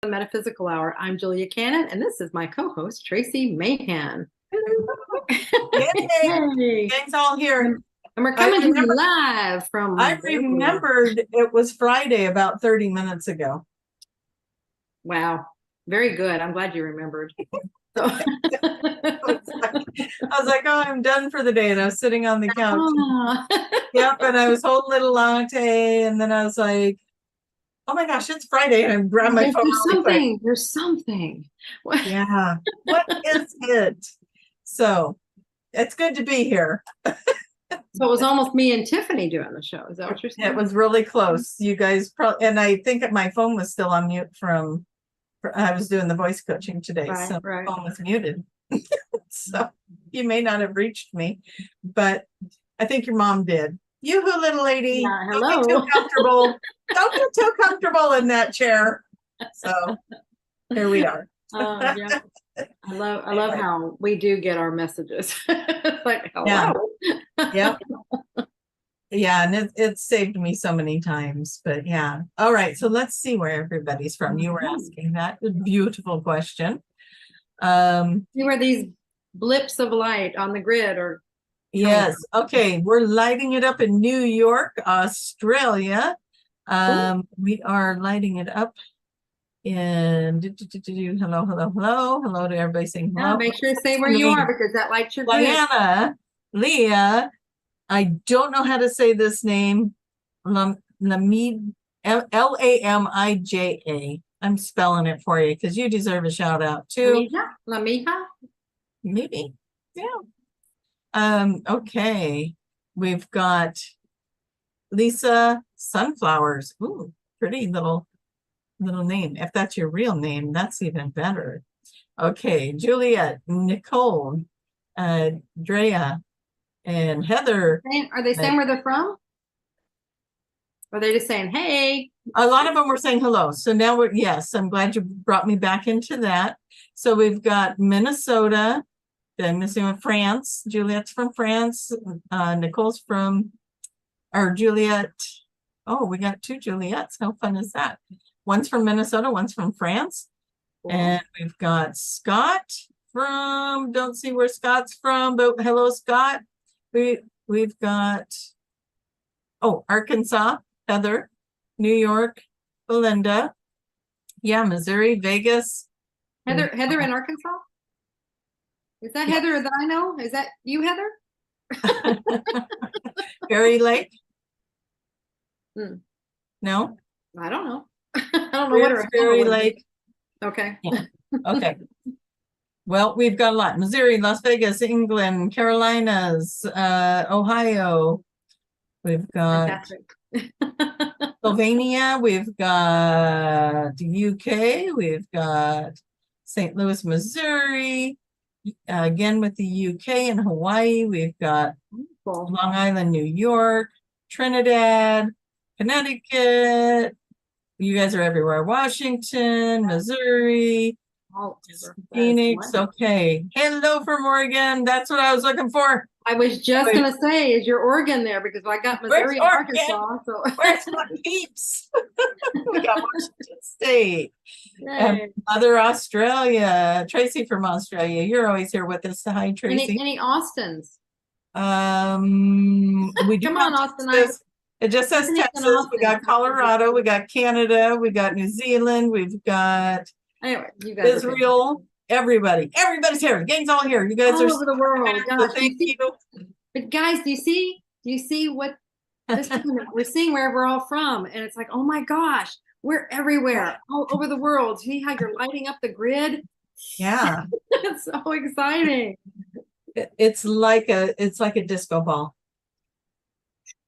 The Metaphysical Hour. I'm Julia Cannon, and this is my co-host, Trixie Mayhan. Yay! Gang's all here. And we're coming to you live from... I remembered it was Friday about 30 minutes ago. Wow. Very good. I'm glad you remembered. So. I was like, oh, I'm done for the day. And I was sitting on the couch. Yep. And I was holding a little latte. And then I was like, oh my gosh, it's Friday. And I grabbed my phone. There's something. Yeah. What is it? So it's good to be here. So it was almost me and Tiffany doing the show. Is that what you're saying? It was really close. You guys probably, and I think my phone was still on mute from, I was doing the voice coaching today. Right, so right. My phone was muted. So you may not have reached me, but I think your mom did. Yoo-hoo, little lady. Yeah, hello. Don't get too comfortable. Don't get too comfortable in that chair. So here we are. Yeah. I love how we do get our messages. Like, hello. Yeah. Yeah, and it saved me so many times, but yeah. All right, so let's see where everybody's from. You were asking that beautiful question. See where these blips of light on the grid are. Yes. Okay, we're lighting it up in New York, Australia. We are lighting it up in hello to everybody saying hello. Yeah, make sure to say where you are because that lights your grid. Diana, Leah, I don't know how to say this name. Lamija, Lamija. I'm spelling it for you because you deserve a shout out too. Lamija? Maybe. Yeah. Okay. We've got Lisa Sunflowers. Ooh, pretty little name. If that's your real name, that's even better. Okay, Juliet, Nicole, Drea, and Heather. Are they saying where they're from? Or are they just saying, hey? A lot of them were saying hello. So now yes, I'm glad you brought me back into that. So we've got Minnesota, I'm missing France. Juliet's from France. Nicole's from, or Juliet. Oh, we got two Juliets. How fun is that? One's from Minnesota, one's from France. Cool. And we've got Scott from, don't see where Scott's from, but hello, Scott. We've got, oh, Arkansas, Heather, New York, Belinda. Yeah, Missouri, Vegas. Heather in Arkansas? Is that Heather that I know? Is that you, Heather? Berry Lake? I No? don't know. I don't know what her Berry Lake. Okay. Yeah. Okay. Well, we've got a lot. Missouri, Las Vegas, England, Carolinas, Ohio. We've got Slovenia. We've got the UK. We've got St. Louis, Missouri. Again with the UK and Hawaii. We've got Long Island, New York, Trinidad, Connecticut. You guys are everywhere. Washington, Missouri, Phoenix. Okay. Hello from Oregon. That's what I was looking for. I was just going to say, is your Oregon there? Because I got Missouri and Arkansas. So. Where's my peeps? We got Washington State. Mother Australia. Tracy from Australia. You're always here with us. Hi, Tracy. Any Austins? We do. Come on, Austin. It just says Texas. We got Colorado. We got Canada. We got New Zealand. We've got Israel. Everybody's here. The gang's all here. You guys all are over the world. Gosh, thank you. But guys, do you see what this we're seeing where we're all from? And it's like, oh my gosh, we're everywhere, all over the world. See how you're lighting up the grid? Yeah. It's so exciting. It's like a disco ball.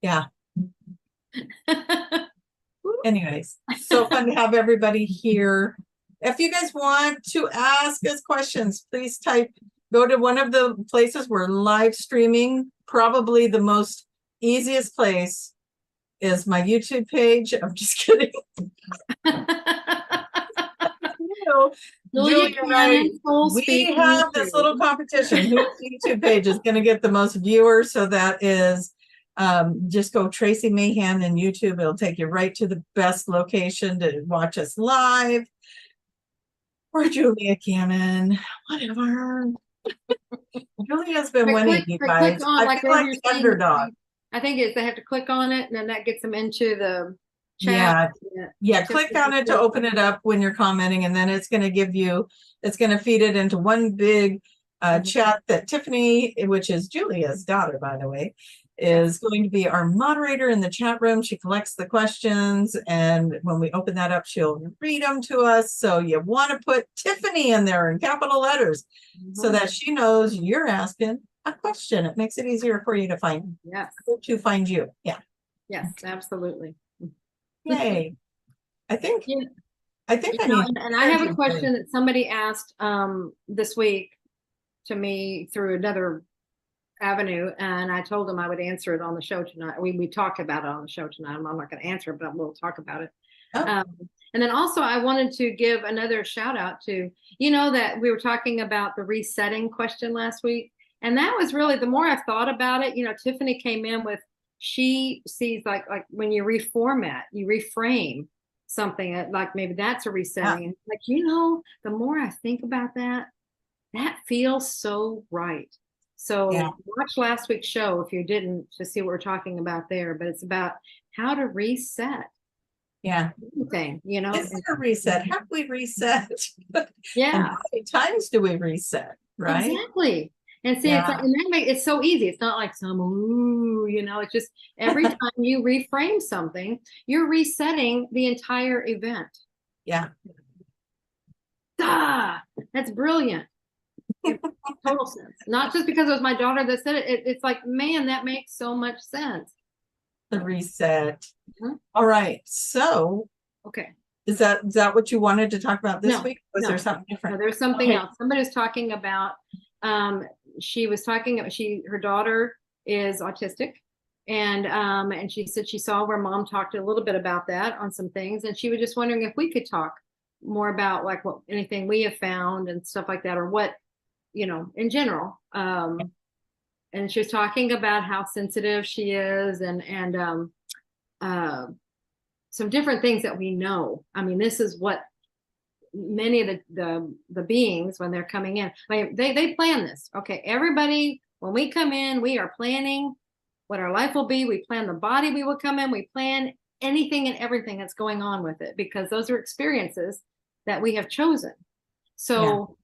Yeah. Anyways, so fun to have everybody here. If you guys want to ask us questions, please go to one of the places we're live streaming. Probably the most easiest place is my YouTube page. I'm just kidding. Julia and I, we have this little competition. Whose YouTube page is going to get the most viewers? So that is just go Trixie Mayhan in YouTube. It'll take you right to the best location to watch us live. Or Julia Cannon, whatever. Julia's been They winning, click, you they guys. click on I like feel wherever like you're the seeing. underdog. I think it's they have to click on it, and then that gets them into the chat. Yeah. Yeah, click on it to open it up when you're commenting, and then it's going to give you, it's going to feed it into one big chat that Tiffany, which is Julia's daughter, by the way, is going to be our moderator in the chat room. She collects the questions, and when we open that up, she'll read them to us. So you want to put Tiffany in there in capital letters so that she knows you're asking a question. It makes it easier for you to find, to find you. Yeah. Yes, absolutely. Yay. I think I know, need and I have a question that somebody asked this week to me through another avenue, and I told them I would answer it on the show tonight. We talked about it on the show tonight. I'm not going to answer it, but we'll talk about it. And then also I wanted to give another shout out to, that we were talking about the resetting question last week. And that was really, the more I've thought about it, Tiffany came in with, she sees like when you reformat, you reframe something, like maybe that's a resetting. And like, the more I think about that feels so right. So watch last week's show if you didn't, to see what we're talking about there. But it's about how to reset. Everything, Is there a reset? Have we reset? Yeah. And how many times do we reset? Right. Exactly. And see, it's like, and it's so easy. It's not like it's just every time you reframe something, you're resetting the entire event. Yeah. That's brilliant. Total sense. Not just because it was my daughter that said it. It's like, man, that makes so much sense. The reset. All right. So, okay. Is that what you wanted to talk about this week? Was there something different? No, there's something else. Somebody was talking about, she was talking about, her daughter is autistic, and she said she saw where mom talked a little bit about that on some things, and she was just wondering if we could talk more about like anything we have found and stuff like that, or what, in general. And she was talking about how sensitive she is, and some different things that we know. I mean, this is what many of the beings, when they're coming in, they plan this. Okay, everybody, when we come in, we are planning what our life will be. We plan the body we will come in. We plan anything and everything that's going on with it, because those are experiences that we have chosen. So,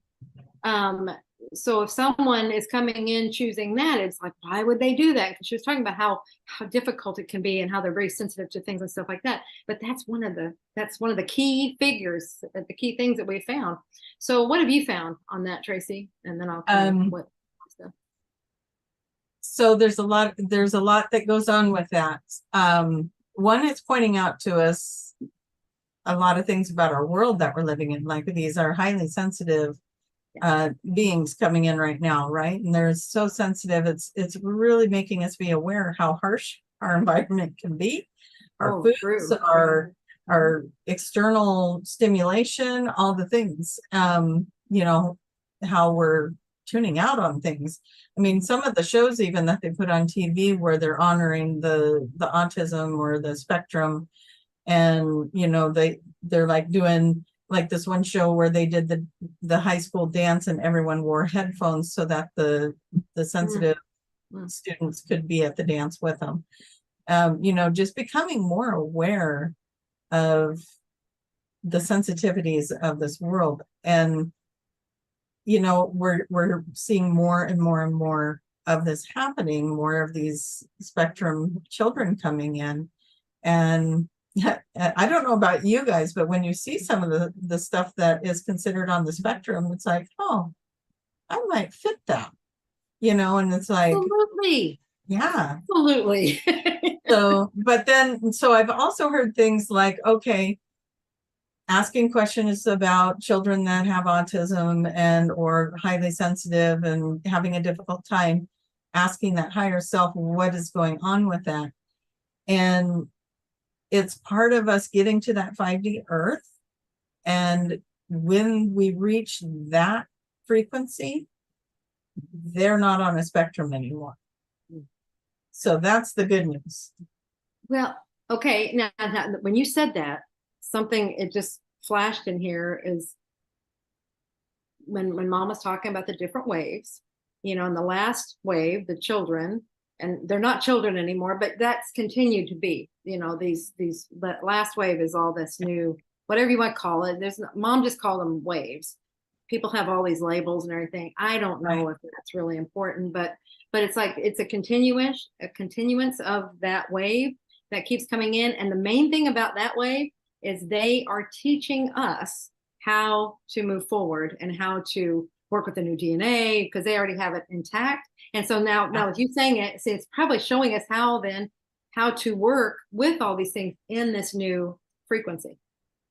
so if someone is coming in choosing that, it's like, why would they do that? Because she was talking about how difficult it can be and how they're very sensitive to things and stuff like that. But that's one of the key figures, the key things that we found. So what have you found on that, Tracy? And then I'll what stuff. So there's a lot that goes on with that. One is pointing out to us a lot of things about our world that we're living in. Like, these are highly sensitive beings coming in right now, right? And they're so sensitive. It's really making us be aware how harsh our environment can be. Our foods, our external stimulation, all the things. How we're tuning out on things. I mean, some of the shows even that they put on TV where they're honoring the autism or the spectrum, and they're like doing like this one show where they did the high school dance and everyone wore headphones so that the sensitive students could be at the dance with them. Just becoming more aware of the sensitivities of this world. And, we're seeing more and more and more of this happening, more of these spectrum children coming in. And I don't know about you guys, but when you see some of the stuff that is considered on the spectrum, it's like, oh, I might fit that, and it's like, absolutely. Yeah, absolutely. So I've also heard things like, okay, asking questions about children that have autism and or highly sensitive and having a difficult time, asking that higher self what is going on with that. And it's part of us getting to that 5D earth. And when we reach that frequency, they're not on a spectrum anymore. So that's the good news. Well, okay. Now, when you said that, something, it just flashed in here is, when mom was talking about the different waves, you know, in the last wave, the children, and they're not children anymore, but that's continued to be, you know, the last wave is all this new, whatever you want to call it. Mom just called them waves. People have all these labels and everything. I don't know if that's really important, but it's like, it's a continuance of that wave that keeps coming in. And the main thing about that wave is they are teaching us how to move forward and how to work with the new DNA, because they already have it intact. And so now with you saying it, see, it's probably showing us how to work with all these things in this new frequency.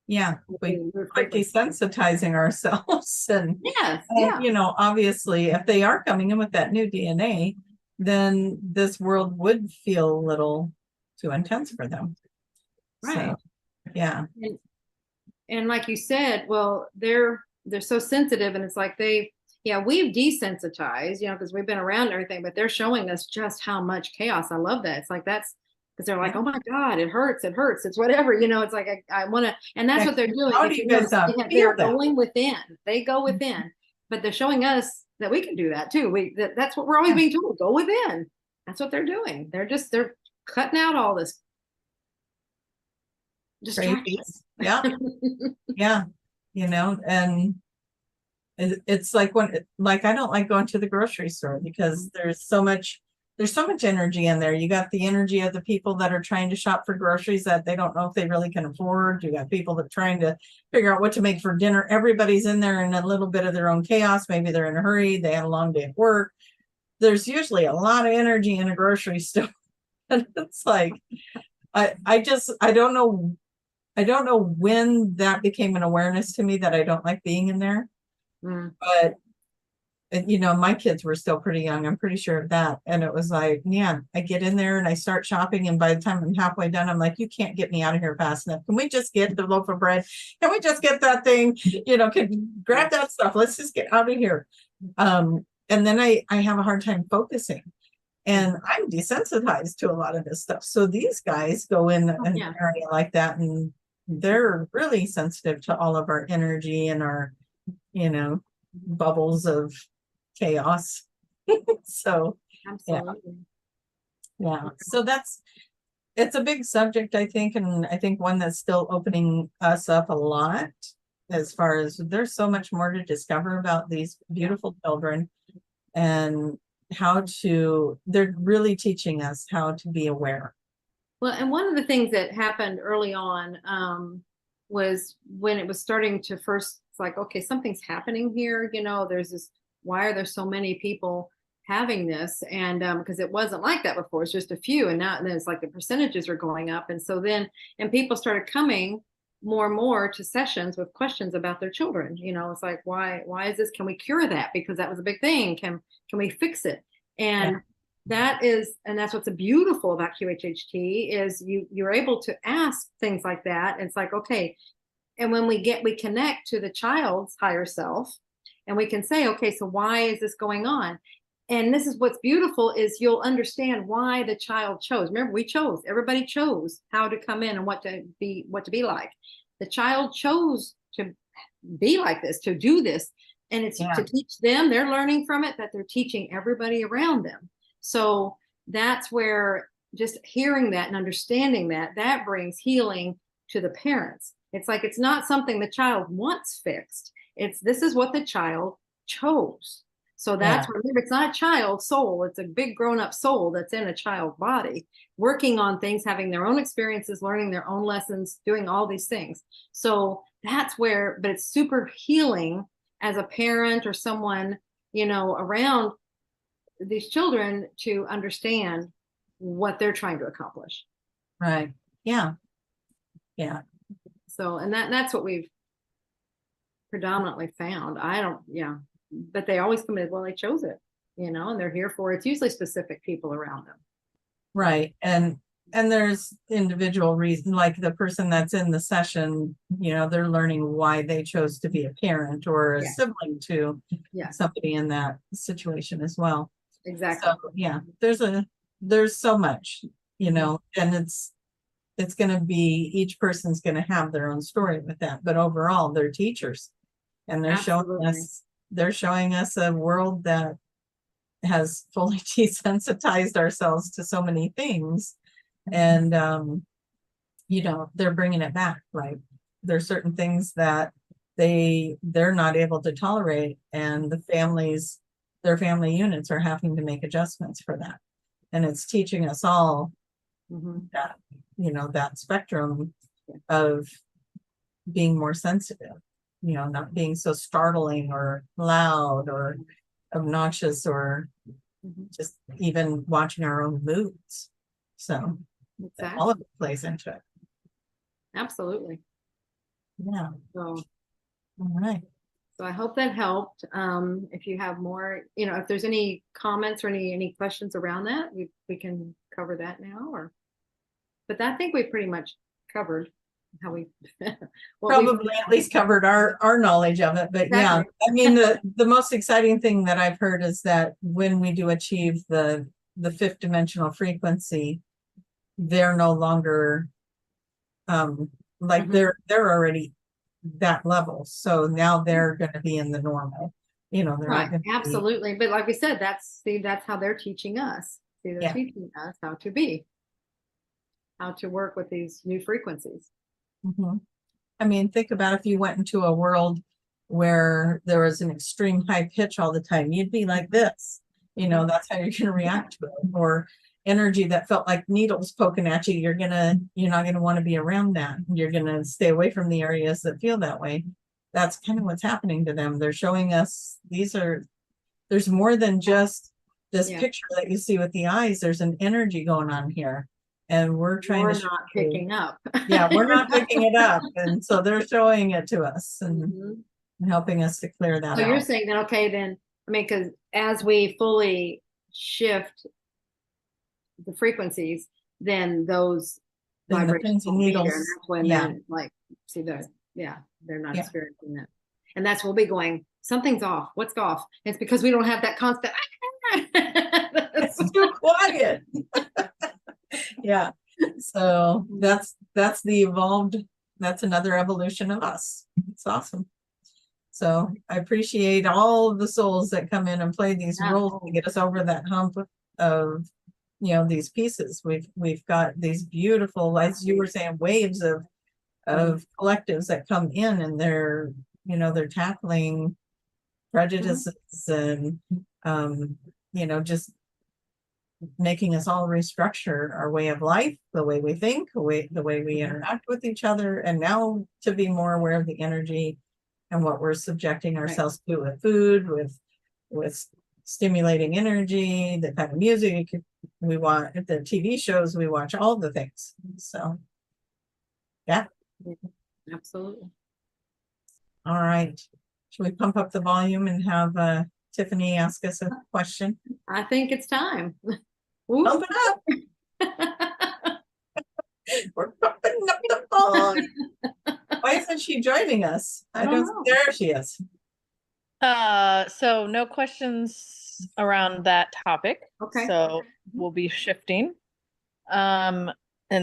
Yeah, we're desensitizing ourselves. And, yes, you know, obviously, if they are coming in with that new DNA, then this world would feel a little too intense for them. Right. So, yeah. And like you said, well, they're so sensitive, and it's like we've desensitized, you know, because we've been around everything, but they're showing us just how much chaos. I love that. It's like, that's because they're like, oh my God, it hurts, it's whatever, you know. It's like, I want to, and that's what they're doing. How do you guys they're going within, they go within, but they're showing us that we can do that too. That's what we're always being told, go within. That's what they're doing. They're cutting out all this distractions. Yeah. Yeah. You know, and it's like I don't like going to the grocery store because there's so much energy in there. You got the energy of the people that are trying to shop for groceries that they don't know if they really can afford. You got people that are trying to figure out what to make for dinner. Everybody's in there in a little bit of their own chaos. Maybe they're in a hurry. They had a long day at work. There's usually a lot of energy in a grocery store. And it's like, I don't know. I don't know when that became an awareness to me that I don't like being in there. But, you know, my kids were still pretty young. I'm pretty sure of that. And it was like, yeah, I get in there and I start shopping. And by the time I'm halfway done, I'm like, you can't get me out of here fast enough. Can we just get the loaf of bread? Can we just get that thing? You know, grab that stuff. Let's just get out of here. And then I have a hard time focusing. And I'm desensitized to a lot of this stuff. So these guys go in an area like that, and they're really sensitive to all of our energy and our, you know, bubbles of chaos. So, absolutely. Yeah. So it's a big subject, I think. And I think one that's still opening us up a lot, as far as there's so much more to discover about these beautiful children, and they're really teaching us how to be aware. Well, and one of the things that happened early on was when it was starting to first, it's like, okay, something's happening here. You know, why are there so many people having this? And because it wasn't like that before, it's just a few. And now it's like the percentages are going up. And so and people started coming more and more to sessions with questions about their children. You know, it's like, why is this? Can we cure that? Because that was a big thing. Can we fix it? And that's what's beautiful about QHHT is you're able to ask things like that. And it's like, okay. And when we connect to the child's higher self, and we can say, okay, so why is this going on? And this is what's beautiful is you'll understand why the child chose. Remember, everybody chose how to come in and what to be like. The child chose to be like this, to do this. And it's to teach them, they're learning from it, that they're teaching everybody around them. So that's where just hearing that and understanding that brings healing to the parents. It's like, it's not something the child wants fixed. This is what the child chose. So remember, it's not a child soul. It's a big grown up soul that's in a child body, working on things, having their own experiences, learning their own lessons, doing all these things. So that's but it's super healing as a parent or someone, you know, around these children to understand what they're trying to accomplish. Right. Yeah. Yeah. So, and that's what we've predominantly found. But they always come in, well, they chose it, you know, and they're here for it. It's usually specific people around them. Right. And there's individual reason, like the person that's in the session, you know, they're learning why they chose to be a parent or a sibling to somebody in that situation as well. Exactly. So yeah, there's so much, you know, and it's going to be, each person's going to have their own story with that, but overall they're teachers, and they're showing us they're showing us a world that has fully desensitized ourselves to so many things. And, you know, they're bringing it back. Like there's certain things that they're not able to tolerate, and their family units are having to make adjustments for that. And it's teaching us all that, you know, that spectrum of being more sensitive, you know, not being so startling or loud or obnoxious, or just even watching our own moods. So all of it plays into it. Absolutely. Yeah. So, all right. So I hope that helped. If you have more, you know, if there's any comments or any questions around that, we can cover that now, or, but I think we pretty much covered how we probably at least covered our knowledge of it. But exactly. Yeah, I mean, the most exciting thing that I've heard is that when we do achieve the fifth dimensional frequency, they're no longer like they're already that level. So now they're going to be in the normal, you know, they're right. Absolutely. But like we said, that's how they're teaching us. See, they're teaching us how to work with these new frequencies. I mean, think about if you went into a world where there was an extreme high pitch all the time, you'd be like this, you know, that's how you're going to react to it. Or energy that felt like needles poking at you, you're not going to want to be around that. You're going to stay away from the areas that feel that way. That's kind of what's happening to them. They're showing us there's more than just this picture that you see with the eyes. There's an energy going on here, and we're not picking up. Yeah, we're not picking it up, and so they're showing it to us and helping us to clear that out. So you're saying that, okay, then, I mean, because as we fully shift the frequencies, then those vibrations will be there, and that's when they're like, see, they're not experiencing that, and that's we'll be going, something's off. What's off? It's because we don't have that constant. It's too quiet. Yeah. So that's another evolution of us. It's awesome. So I appreciate all of the souls that come in and play these roles to get us over that hump of, you know, these pieces. We've got these beautiful, as you were saying, waves of collectives that come in, and they're tackling prejudices and just making us all restructure our way of life, the way we think, the way we interact with each other, and now to be more aware of the energy and what we're subjecting ourselves to with food, with stimulating energy, the kind of music we want, the TV shows we watch, all the things. So yeah, absolutely. All right, should we pump up the volume and have Tiffany ask us a question? I think it's time. Pump it up. We're pumping up the volume. Why isn't she joining us? I don't know. There she is. So no questions around that topic. Okay. So we'll be shifting. And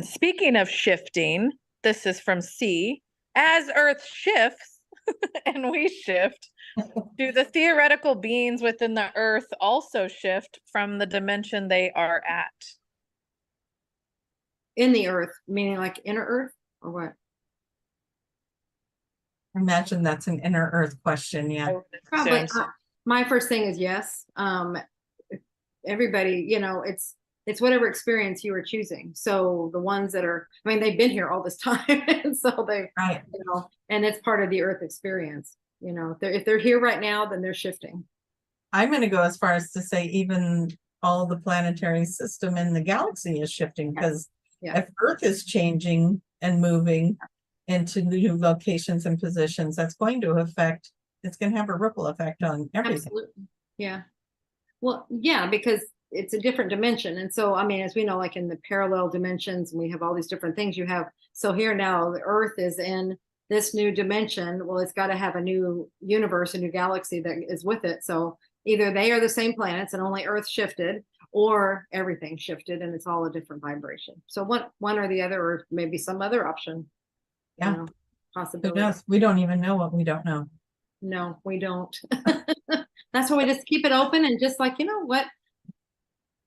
speaking of shifting, this is from C. As Earth shifts and we shift, do the theoretical beings within the Earth also shift from the dimension they are at? In the Earth, meaning like inner Earth, or what? I imagine that's an inner Earth question. Yeah, probably. My first thing is yes. Everybody, it's whatever experience you are choosing. So the ones that are, I mean, they've been here all this time, and so they, and it's part of the Earth experience. If they're here right now, then they're shifting. I'm going to go as far as to say even all the planetary system in the galaxy is shifting, because if Earth is changing and moving into new locations and positions, that's going to affect, it's going to have a ripple effect on everything. Absolutely. Yeah. Well, yeah, because it's a different dimension. And so, I mean, as we know, like in the parallel dimensions, and we have all these different things you have. So here now, the Earth is in this new dimension. Well, it's got to have a new universe, a new galaxy that is with it. So either they are the same planets and only Earth shifted, or everything shifted and it's all a different vibration. So one or the other, or maybe some other option. Yeah. Possibility. We don't even know what we don't know. No, we don't. That's why we just keep it open and just like, you know what?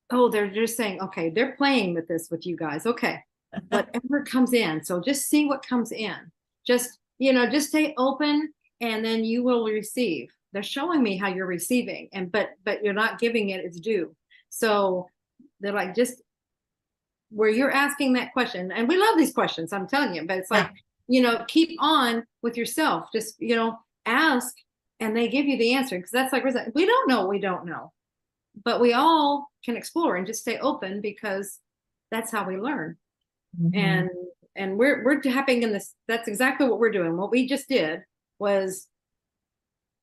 Oh, they're just saying, okay, they're playing with this with you guys. Okay. Whatever comes in. So just see what comes in. Just, just stay open and then you will receive. They're showing me how you're receiving but you're not giving it its due. So they're like, just where you're asking that question, and we love these questions, I'm telling you, but it's like, keep on with yourself. Just, ask and they give you the answer. Because that's like, we don't know. But we all can explore and just stay open because that's how we learn. Mhm. And we're tapping in this. That's exactly what we're doing. What we just did was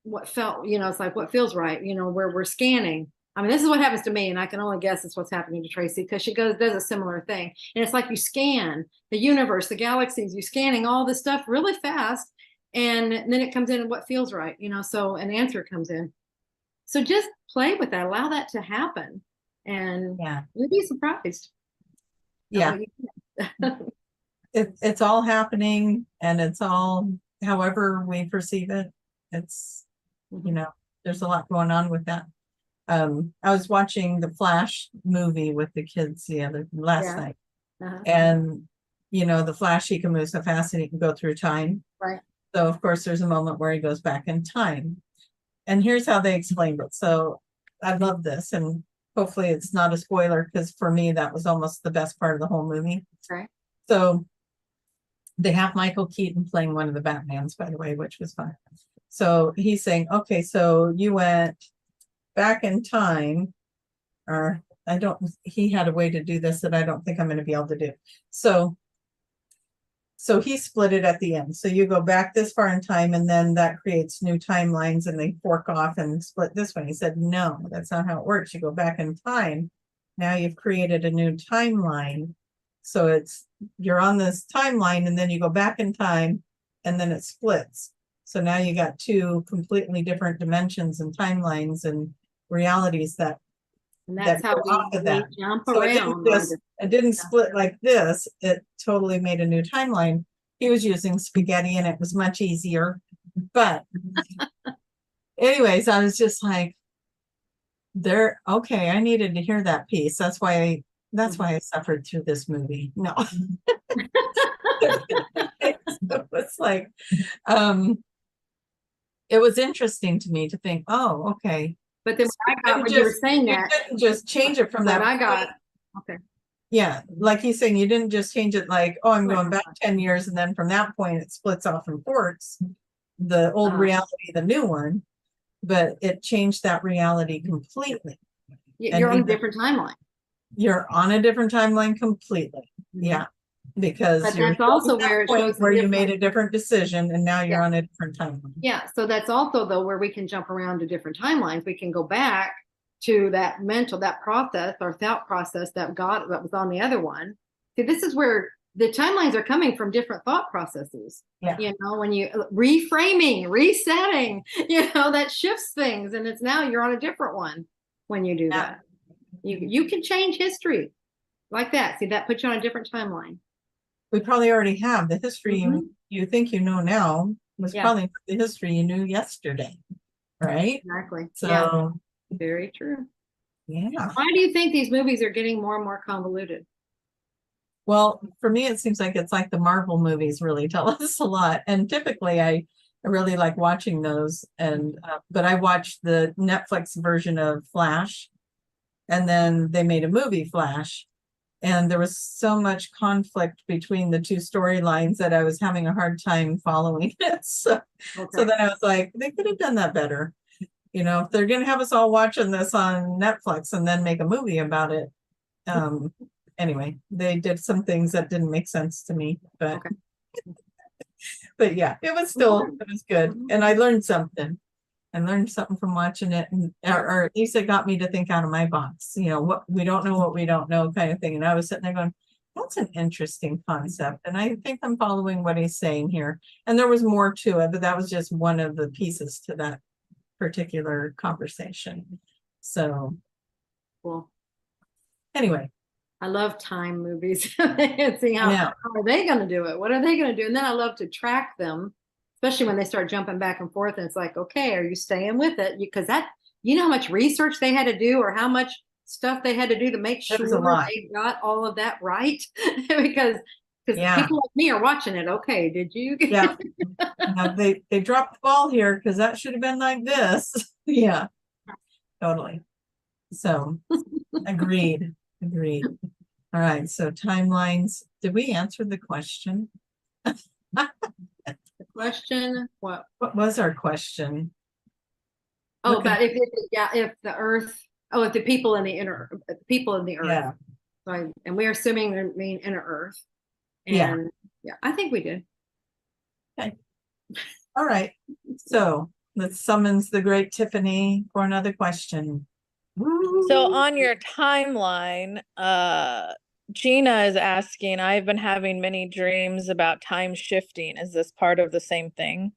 what felt, it's like what feels right, where we're scanning. I mean, this is what happens to me, and I can only guess it's what's happening to Tracy because she does a similar thing. And it's like you scan the universe, the galaxies, you're scanning all this stuff really fast, and then it comes in and what feels right, so an answer comes in. So just play with that, allow that to happen, and you'll be surprised. Yeah. It's all happening, and it's all however we perceive it. It's, there's a lot going on with that. I was watching the Flash movie with the kids last night. And the Flash, he can move so fast and he can go through time. Right. So of course there's a moment where he goes back in time. And here's how they explained it. So I love this, and hopefully it's not a spoiler, because for me that was almost the best part of the whole movie. Right. So they have Michael Keaton playing one of the Batmans, by the way, which was fun. So he's saying, okay, so you went back in time, or he had a way to do this that I don't think I'm going to be able to do. So he split it at the end. So you go back this far in time, and then that creates new timelines, and they fork off and split this one. He said, no, that's not how it works. You go back in time. Now you've created a new timeline. So you're on this timeline, and then you go back in time, and then it splits. So now you got two completely different dimensions and timelines and realities and that's how we jump around. It didn't split like this. It totally made a new timeline. He was using spaghetti, and it was much easier. But anyways, I was just like, okay, I needed to hear that piece. That's why I suffered through this movie. No. It's like, it was interesting to me to think, oh, okay. But then I got when you were saying that, you didn't just change it from that. I got okay. Yeah, like he's saying, you didn't just change it like, oh, I'm going back 10 years, and then from that point it splits off and forks the old reality, the new one, but it changed that reality completely. You're on a different timeline. You're on a different timeline completely. Yeah. Because you're also where it shows where you made a different decision, and now you're on a different timeline. Yeah. So that's also though where we can jump around to different timelines. We can go back to that process or thought process that was on the other one. See, this is where the timelines are coming from different thought processes. Yeah. When you reframing, resetting, that shifts things, and it's now you're on a different one when you do that. You can change history like that. See, that puts you on a different timeline. We probably already have the history you think you know now was probably the history you knew yesterday, right? Exactly. So very true. Yeah. Why do you think these movies are getting more and more convoluted? Well, for me, it seems like it's like the Marvel movies really tell us a lot. And typically I really like watching those. And but I watched the Netflix version of Flash, and then they made a movie Flash. And there was so much conflict between the two storylines that I was having a hard time following it. So then I was like, they could have done that better. If they're going to have us all watching this on Netflix and then make a movie about it. Anyway, they did some things that didn't make sense to me, but yeah, it was good. And I learned something. I learned something from watching it, or at least it got me to think out of my box. What we don't know kind of thing. And I was sitting there going, that's an interesting concept. And I think I'm following what he's saying here. And there was more to it, but that was just one of the pieces to that particular conversation. So cool. Anyway. I love time movies. And see how are they going to do it? What are they going to do? And then I love to track them, especially when they start jumping back and forth and it's like, okay, are you staying with it? Because that, you know how much research they had to do or how much stuff they had to do to make That was a sure lot. they got all of that right? because Yeah. people like me are watching it. Okay, did you? Yeah. They dropped the ball here because that should have been like this. Yeah, totally. So agreed. All right, so timelines. Did we answer the question? The question, what? What was our question? Oh, Looking- but if the Earth, if the people in the Earth, Yeah. right? And we're assuming they mean inner Earth. And yeah, I think we did. Okay. All right. So let's summons the great Tiffany for another question. So on your timeline, Gina is asking, I've been having many dreams about time shifting. Is this part of the same thing?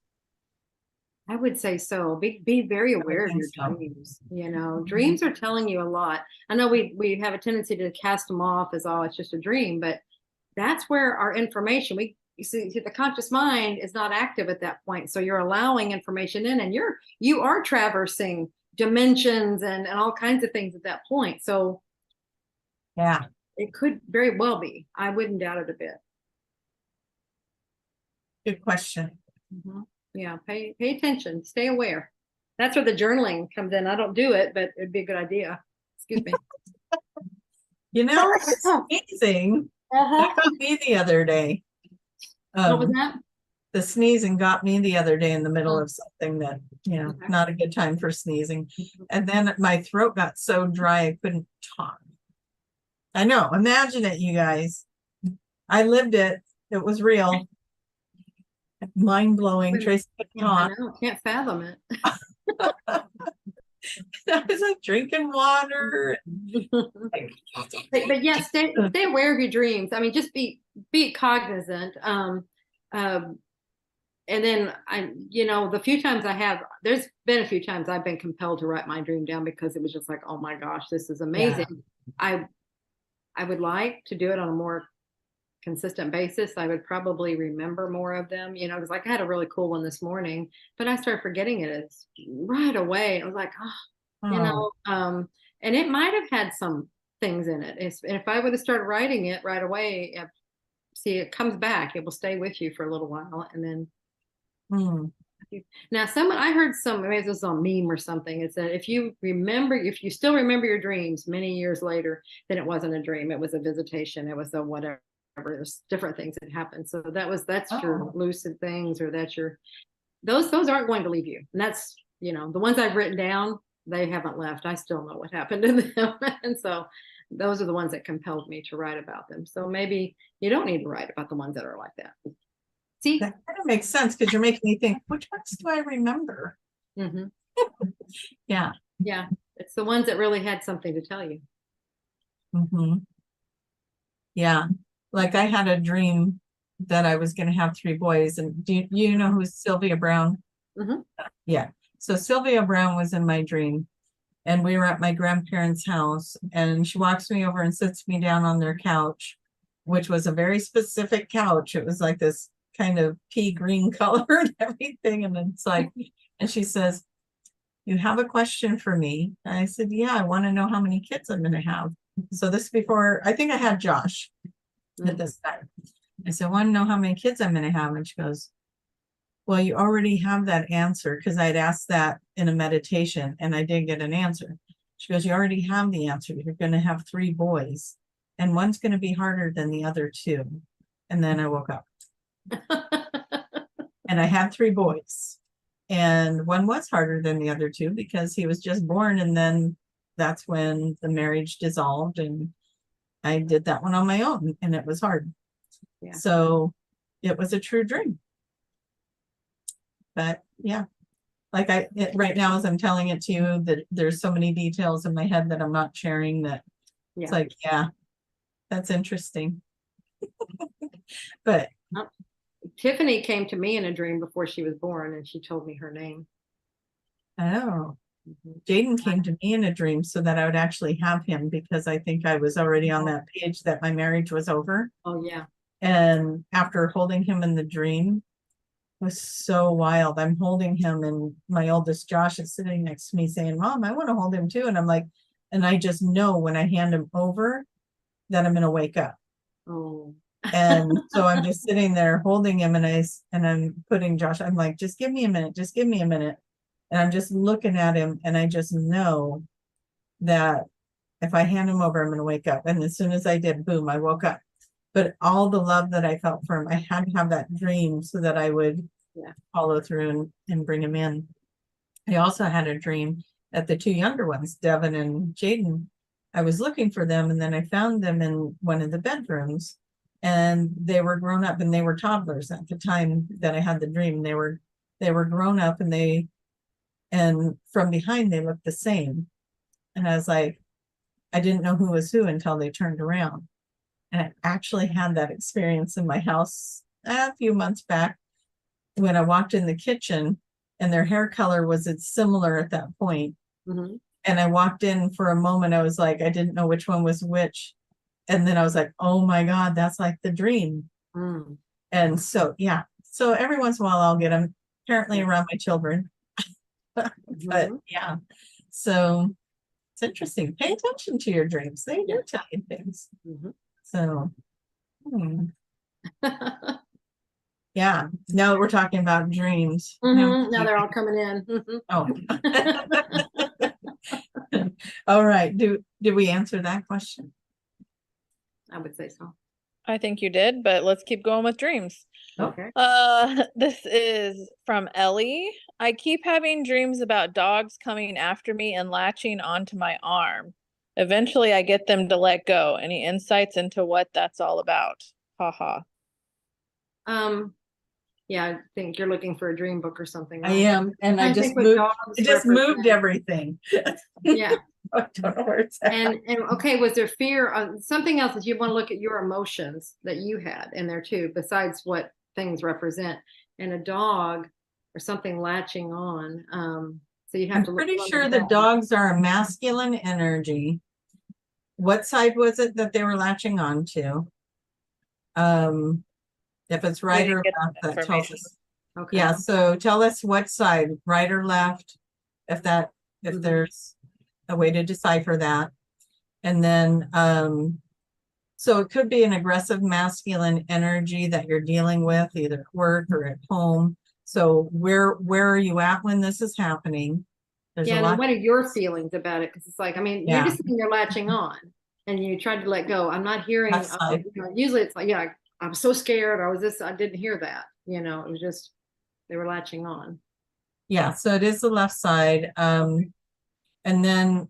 I would say so. Be very aware of think your so. dreams. You know, dreams are telling you a lot. I know we have a tendency to cast them off as, oh, it's just a dream, but that's where our information, you see the conscious mind is not active at that point. So you're allowing information in and you are traversing dimensions and all kinds of things at that point. So Yeah. it could very well be. I wouldn't doubt it a bit. Good question. Mhm. Yeah, pay attention, stay aware. That's where the journaling comes in. I don't do it, but it'd be a good idea. Excuse me. You know, it's amazing. That got me the other day. What was that? The sneezing got me the other day in the middle Oh. of something that, you know, Okay. not a good time for sneezing. And then my throat got so dry I couldn't talk. I know, imagine it, you guys. I lived it. It was real. Mind blowing. Tracy couldn't I talk. know, can't fathom it. I was like drinking water. But yeah, stay aware of your dreams. I mean, just be cognizant. And then the few times there's been a few times I've been compelled to write my dream down because it was just like, oh my gosh, this is amazing. I would like to do it on a more consistent basis. I would probably remember more of them, because like I had a really cool one this morning, but I started forgetting it right away. I was like, and it might have had some things in it. If I would have started writing it right away, see, it comes back. It will stay with you for a little while, and then. Now, I heard maybe this was on meme or something. It said if you still remember your dreams many years later, then it wasn't a dream. It was a visitation. It was a whatever. There's different things that happen. So that's your lucid things, or that's those aren't going to leave you. And that's, the ones I've written down, they haven't left. I still know what happened to them. And so those are the ones that compelled me to write about them. So maybe you don't need to write about the ones that are like that. See, that kind of makes sense because you're making me think, which ones do I remember? Mm-hmm. Yeah. It's the ones that really had something to tell you. Mm-hmm. Yeah. Like I had a dream that I was going to have 3 boys. And do you know who's Sylvia Brown? Mm-hmm. Yeah. So Sylvia Brown was in my dream and we were at my grandparents' house and she walks me over and sits me down on their couch, which was a very specific couch. It was like this kind of pea green color and everything. And it's like, and she says, "You have a question for me?" And I said, "Yeah, I want to know how many kids I'm going to have." So this before, I think I had Josh at this time. I said, "I want to know how many kids I'm going to have." And she goes, "Well, you already have that answer," because I'd asked that in a meditation and I didn't get an answer. She goes, "You already have the answer. You're going to have 3 boys and one's going to be harder than the other 2. And then I woke up and I had 3 boys and one was harder than the other 2 because he was just born. And then that's when the marriage dissolved and I did that one on my own and it was hard. Yeah. So it was a true dream. But yeah, like right now, as I'm telling it to you, that there's so many details in my head that I'm not sharing that it's like, yeah, that's interesting. But Tiffany came to me in a dream before she was born and she told me her name. Oh, Jaden came to me in a dream so that I would actually have him because I think I was already on that page that my marriage was over. Oh, yeah. And after holding him in the dream, was so wild. I'm holding him and my oldest Josh is sitting next to me saying, Mom, I want to hold him too. And I'm like, and I just know when I hand him over that I'm going to wake up. Oh. And so I'm just sitting there holding him and I'm putting Josh, I'm like, just give me a minute, just give me a minute. And I'm just looking at him and I just know that if I hand him over, I'm going to wake up. And as soon as I did, boom, I woke up. But all the love that I felt for him, I had to have that dream so that I would follow through and bring him in. I also had a dream that the two younger ones, Devin and Jaden, I was looking for them and then I found them in one of the bedrooms and they were grown up and they were toddlers at the time that I had the dream. They were grown up and from behind they looked the same. And I was like, I didn't know who was who until they turned around. And I actually had that experience in my house a few months back when I walked in the kitchen and their hair color was similar at that point. Mhm. And I walked in for a moment. I was like, I didn't know which one was which. And then I was like, oh my God, that's like the dream. Mm. And so, yeah. So every once in a while I'll get them apparently around my children. But Mhm. yeah. So it's interesting. Pay attention to your dreams. They do tell you things. Mhm. So, yeah. Now that we're talking about dreams. Mhm. Now they're all coming in. Mhm. Oh. All right. Did we answer that question? I would say so. I think you did, but let's keep going with dreams. Okay. This is from Ellie. I keep having dreams about dogs coming after me and latching onto my arm. Eventually I get them to let go. Any insights into what that's all about? Haha. Yeah, I think you're looking for a dream book or something, I right? am, and I I just think what moved. dogs I just moved represent- everything. Yeah. I don't know where it's at. And okay, was there fear of something else that you want to look at your emotions that you had in there too, besides what things represent, and a dog or something latching on. So you have I'm to look pretty under sure the that. dogs are a masculine energy. What side was it that they were latching on to? If it's right didn't or get left, that that tells information. us. Okay. Yeah, so tell us what side, right or left, if Mhm. there's a way to decipher that. And then, so it could be an aggressive masculine energy that you're dealing with either at work or at home. So where are you at when this is happening? There's Yeah, a and lot. what are your feelings about it? Because it's like, I mean, you're Yeah. just sitting there latching on, and you tried to let go. I'm not hearing. Left side. Usually, it's like, yeah, I'm so scared. I was this. I didn't hear that. It was just they were latching on. Yeah, so it is the left side. And then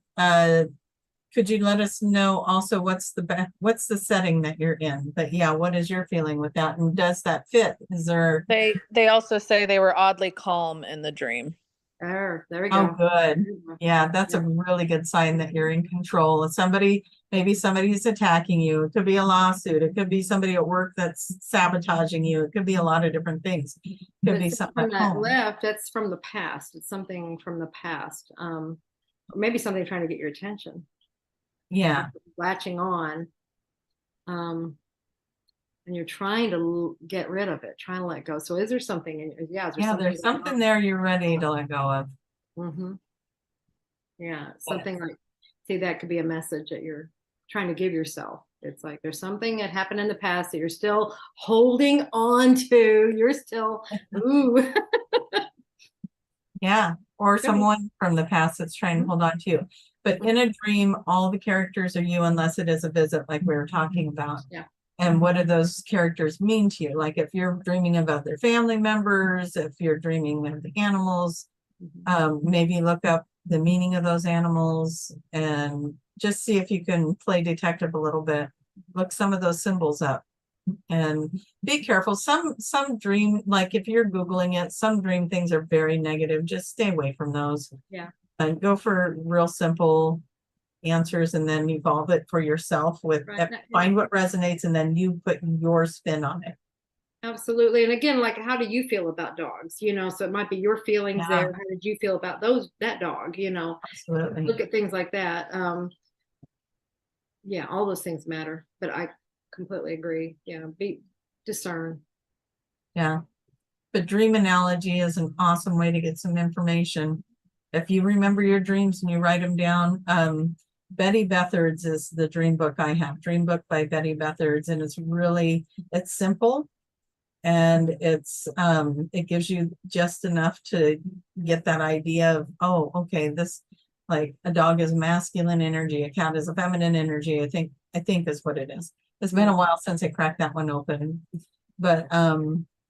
could you let us know also what's the setting that you're in? But yeah, what is your feeling with that? And does that fit? Is there They also say they were oddly calm in the dream. There we oh go. good. Yeah, that's a really good sign that you're in control. And maybe somebody's attacking you. It could be a lawsuit. It could be somebody at work that's sabotaging you. It could be a lot of different things. It could But be see, something from at that home. left, that's from the past. It's something from the past. Or maybe something trying to get your attention. Yeah. Latching on. And you're trying to get rid of it, trying to let go. So is there something in yeah, Yeah, there's something there you're ready to let go of. Mm-hmm. Yeah, something like, see, that could be a message that you're trying to give yourself. It's like there's something that happened in the past that you're still holding on to. You're still, ooh. Yeah, or someone from the past that's trying to hold on to you. But in a dream, all the characters are you unless it is a visit like we were talking about. Yeah. And what do those characters mean to you? Like if you're dreaming about their family members, if you're dreaming of the animals, maybe look up the meaning of those animals and just see if you can play detective a little bit. Look some of those symbols up and be careful. Some dream, like if you're Googling it, some dream things are very negative. Just stay away from those. Yeah. And go for real simple answers and then evolve it for yourself with find what resonates and then you put your spin on it. Absolutely. And again, like, how do you feel about dogs? So it might be your feelings there. How did you feel about that dog? Absolutely. Look at things like that. Yeah, all those things matter, but I completely agree. Yeah, discern. Yeah. but dream analogy is an awesome way to get some information. If you remember your dreams and you write them down, Betty Bethards is the dream book I have, Dream Book by Betty Bethards, and it's simple, and it gives you just enough to get that idea of, oh, okay, this, like, a dog is masculine energy, a cat is a feminine energy, I think is what it is. It's been a while since I cracked that one open, but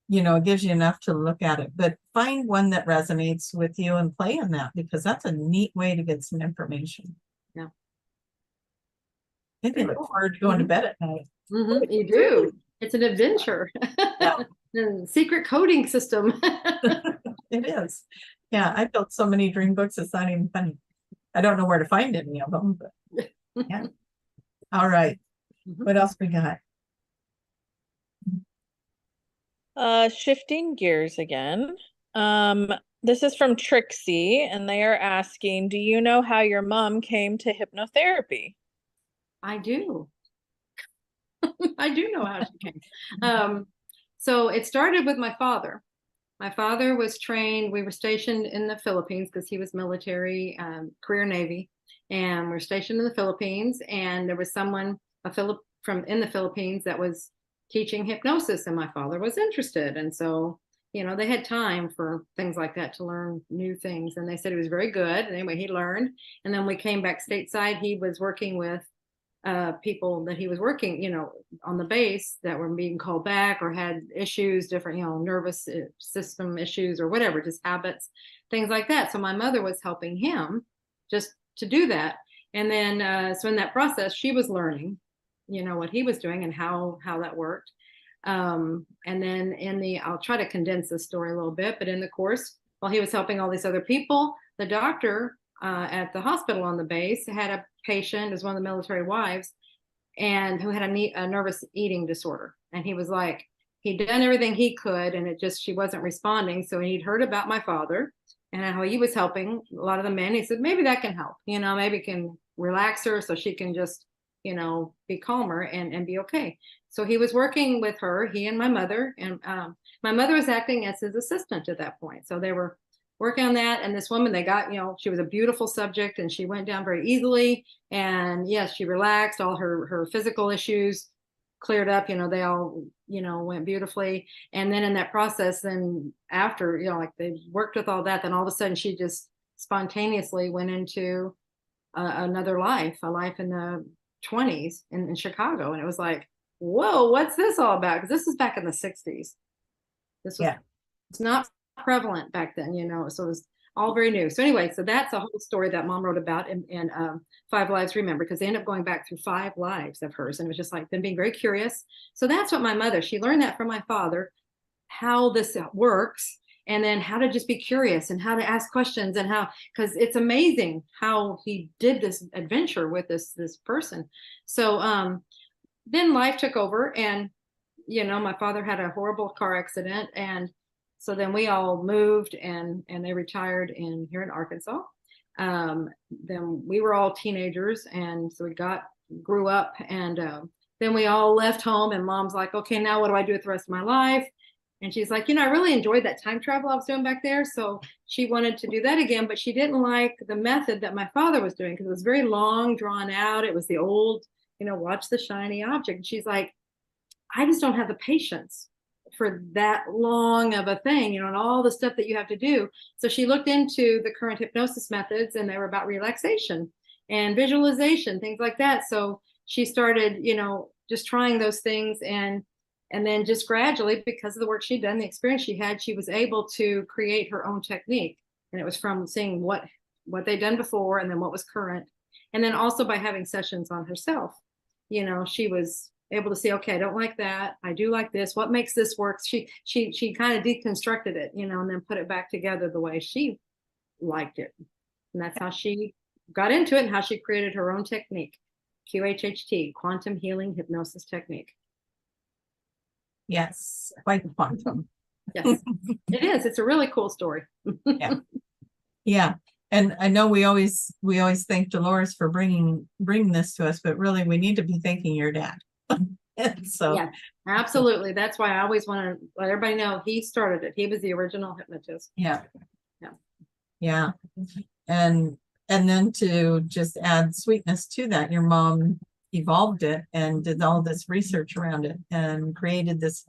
you know, it gives you enough to look at it. But find one that resonates with you and play in that, because that's a neat way to get some information. Yeah. Maybe look forward to going to bed at night. You do. It's an adventure. Yeah. And secret coding system. It is. Yeah, I built so many dream books, it's not even funny. I don't know where to find any of them, but yeah. All right. What else we got? Shifting gears again. This is from Trixie, and they are asking, do you know how your mom came to hypnotherapy? I do. I do know how she came. So it started with my father. My father was trained, we were stationed in the Philippines because he was military, career Navy, and we're stationed in the Philippines, and there was someone, from in the Philippines, that was teaching hypnosis, and my father was interested. And so, you know, they had time for things like that to learn new things. And they said he was very good. And anyway, he learned. And then we came back stateside. He was working with people that he was working, you know, on the base that were being called back or had issues, different, you know, nervous system issues or whatever, just habits, things like that. So my mother was helping him just to do that. And then, so in that process, she was learning, you know, what he was doing and how that worked. And then I'll try to condense this story a little bit, but in the course, while he was helping all these other people, the doctor at the hospital on the base had a patient, as one of the military wives, and who had a nervous eating disorder. And he was like, he'd done everything he could, and she wasn't responding. So he'd heard about my father and how he was helping a lot of the men. He said, maybe that can help, you know, maybe can relax her so she can just, you know, be calmer and be okay. So he was working with her, he and my mother, and my mother was acting as his assistant at that point. So they were working on that. And this woman, they got, you know, she was a beautiful subject and she went down very easily. And yes, she relaxed, all her physical issues cleared up, you know, they all, you know, went beautifully. And then in that process, then after, you know, like they worked with all that, then all of a sudden she just spontaneously went into another life, a life in the 20s in Chicago. And it was like, whoa, what's this all about? Because this is back in the 60s. This was, it's not prevalent back then, you know, so it was all very new. So anyway, so that's a whole story that Mom wrote about in 5 Lives Remember, because they ended up going back through 5 lives of hers, and it was just like them being very curious. So that's what my mother, she learned that from my father, how this works, and then how to just be curious and how to ask questions, and how, because it's amazing how he did this adventure with this person. So then life took over, and you know, my father had a horrible car accident, and so then we all moved, and they retired here in Arkansas. Then we were all teenagers, and so we grew up, and then we all left home, and Mom's like, okay, now what do I do with the rest of my life? And she's like, you know, I really enjoyed that time travel I was doing back there. So she wanted to do that again, but she didn't like the method that my father was doing, because it was very long, drawn out. It was the old, you know, watch the shiny object. And she's like, I just don't have the patience for that long of a thing, you know, and all the stuff that you have to do. So she looked into the current hypnosis methods, and they were about relaxation and visualization, things like that. So she started, you know, just trying those things, and then just gradually, because of the work she'd done, the experience she had, she was able to create her own technique. And it was from seeing what they'd done before, and then what was current. And then also by having sessions on herself, you know, she was able to see, okay, I don't like that, I do like this, what makes this work? She kind of deconstructed it, you know, and then put it back together the way she liked it. And that's how she got into it, and how she created her own technique, QHHT, Quantum Healing Hypnosis Technique. Yes, quite quantum. Yes, it is. It's a really cool story. Yeah. And I know we always thank Dolores for bringing this to us, but really we need to be thanking your dad. And so, Yeah, absolutely. That's why I always want to let everybody know he started it. He was the original hypnotist. yeah. Yeah. Yeah. And then to just add sweetness to that, your mom evolved it and did all this research around it and created this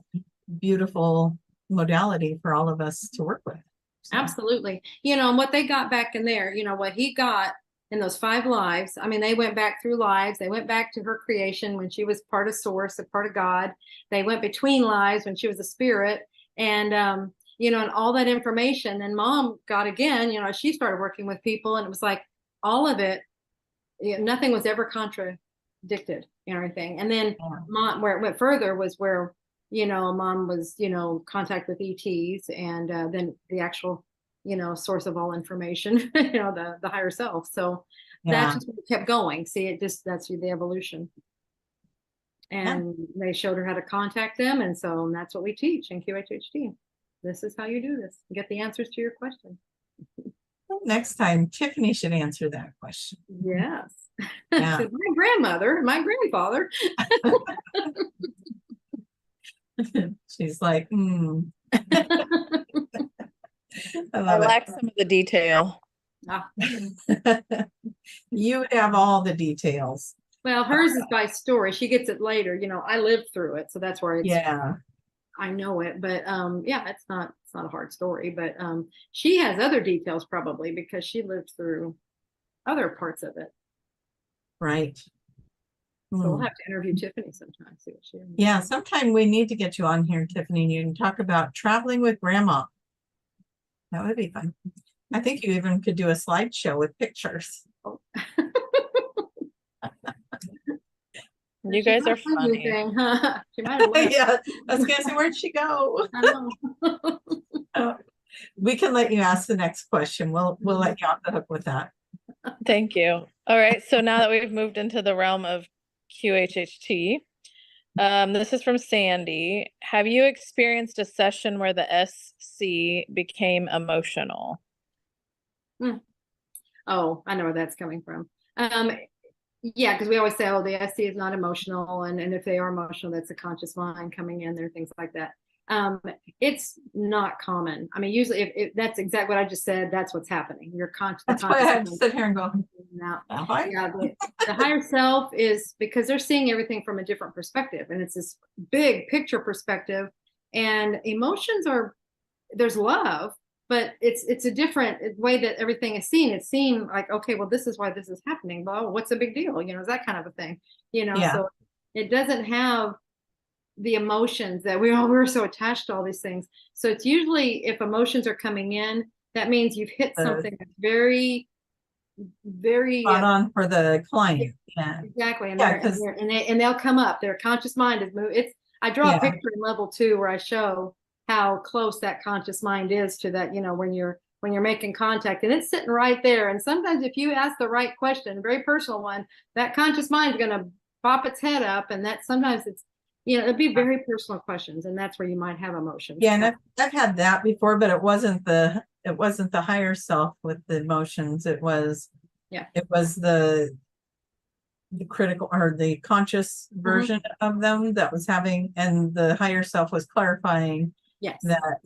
beautiful modality for all of us to work with. So, Absolutely. You know, and what they got back in there, you know, what he got in those 5 lives. I mean, they went back through lives. They went back to her creation when she was part of source, a part of God. They went between lives when she was a spirit. And, you know, and all that information. And mom got again, you know, she started working with people, and it was like all of it, you know, nothing was ever contradicted and everything. And then yeah. mom, where it went further was where, you know, mom was, you know, contact with ETs, and then the actual, you know, source of all information, you know, the higher self. So Yeah. that's just what kept going. See, it just, that's the evolution. And they showed her how to contact them. And so that's what we teach in QHHT. This is how you do this. Get the answers to your question. Next time, Tiffany should answer that question. Yes. Yeah. My grandmother, my grandfather. She's like, I I love lack some of the detail. it. You would have all the details. Well, hers is by story. She gets it later. You know, I lived through it, so that's where it's, Yeah. I know it. But yeah, it's not a hard story. But she has other details probably because she lived through other parts of it. Right. So we'll have to interview Tiffany sometime. See what she. Yeah, sometime we need to get you on here, Tiffany, and you can talk about traveling with grandma. That would be fun. I think you even could do a slideshow with pictures. Oh. You guys are funny. Huh? She might have left. Yeah, I was gonna say, where'd she go? I know. We can let you ask the next question. We'll let you off the hook with that. Thank you. All right. So now that we've moved into the realm of QHHT, this is from Sandy. Have you experienced a session where the SC became emotional? Oh, I know where that's coming from. Yeah, because we always say, oh, the SC is not emotional, and if they are emotional, that's a conscious mind coming in there, things like that. It's not common. I mean, usually if that's exactly what I just said, that's what's happening. You're conscious. That's why I have to sit here and go, now. "Why?" Yeah, the higher self is because they're seeing everything from a different perspective, and it's this big picture perspective. And emotions are, there's love, but it's a different way that everything is seen. It's seen like, okay, well, this is why this is happening. Well, what's the big deal? You know, that kind of a thing. You know, Yeah. so it doesn't have the emotions that we're so attached to all these things. So it's usually if emotions are coming in, that means you've hit something that's very, very Spot on for the client. Yeah. exactly. And, Yeah, and they'll come up. Their conscious mind is moving. I draw a picture in level 2 where I show how close that conscious mind is to that, you know, when you're making contact, and it's sitting right there. And sometimes if you ask the right question, a very personal one, that conscious mind is going to pop its head up, and that sometimes it's, you know, it'd be very personal questions, and that's where you might have emotions. Yeah, and I've had that before, but it wasn't the higher self with the emotions. It was the critical or the conscious version of them that was having, and the higher self was clarifying that